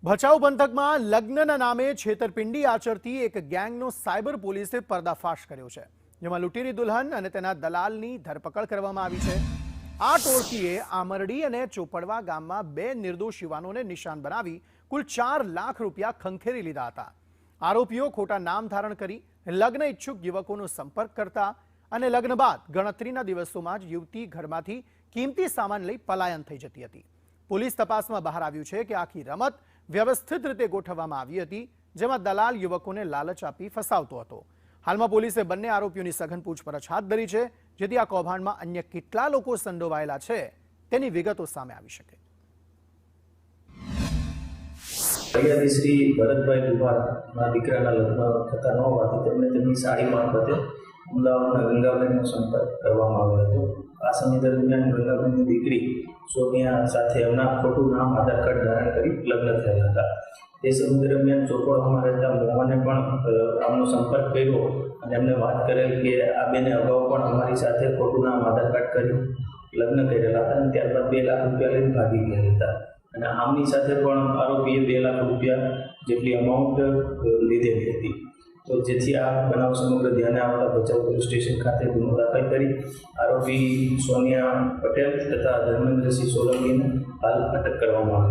ભચાઉ પંથકમાં લગ્નના નામે છેતરપિંડી આચરતી એક ગેંગનો સાયબર પોલીસે પર્દાફાશ કર્યો છે, જેમાં લૂંટેરી દુલ્હન અને તેના દલાલની ધરપકડ કરવામાં આવી છે। આ ટોળકીએ આમરડી અને ચોપડવા ગામમાં બે નિર્દોષ યુવાનોને નિશાન બનાવી કુલ 4 લાખ રૂપિયા ખંખેરી લીધા હતા। આરોપીઓ ખોટા નામ ધારણ કરી લગ્ન ઈચ્છુક યુવકોનો સંપર્ક કરતા અને લગ્ન બાદ ગણતરીના દિવસોમાં જ યુવતી ઘરમાંથી કિંમતી સામાન લઈ પલાયન થઈ જતી હતી। પોલીસ તપાસમાં બહાર આવ્યું છે કે આખી રમત વ્યવસ્થિત રીતે ગોઠવવામાં આવી હતી, જેમાં દલાલ યુવકોને લાલચ આપી ફસાવતો હતો। હાલમાં પોલીસે બંને આરોપીઓની સઘન પૂછપરછ હાથ ધરી છે, જેથી આ કૌભાંડમાં અન્ય કેટલા લોકો સંડોવાયેલા છે તેની વિગતો સામે આવી શકે। ફરિયાદી શ્રી ભરતભાઈ દુબારના દીકરાના લગ્ન થતા ન હોવાથી તેમને તેમની સાડી મારફતે અમદાવાદના ગંગાબેનનો સંપર્ક કરવામાં આવ્યો હતો। આ સમય દરમિયાન ગંગાબેનની દીકરી સોનિયા સાથે એમના ખોટું નામ આધાર કાર્ડ ધારણ કરી લગ્ન થયેલા હતા। તે સમય દરમિયાન ચોપડવામાં રહેતા મોહને પણ આમનો સંપર્ક કર્યો અને એમને વાત કરેલ કે આ બેને અગાઉ પણ અમારી સાથે ખોટું નામ આધાર કાર્ડ કરી લગ્ન કરેલા હતા અને ત્યારબાદ 2 લાખ રૂપિયા લઈને ભાગી ગયા હતા અને આમની સાથે પણ આરોપીએ 2 લાખ રૂપિયા જેટલી અમાઉન્ટ લીધેલી હતી। તો જેથી આ બનાવ સમગ્ર ધ્યાને આવતા ભચાઉ પોલીસ સ્ટેશન ખાતે ગુનો દાખલ કરી આરોપી સોનિયા પટેલ તથા ધર્મેન્દ્રસિંહ સોલંકીને હાલ અટક કરવામાં આવી।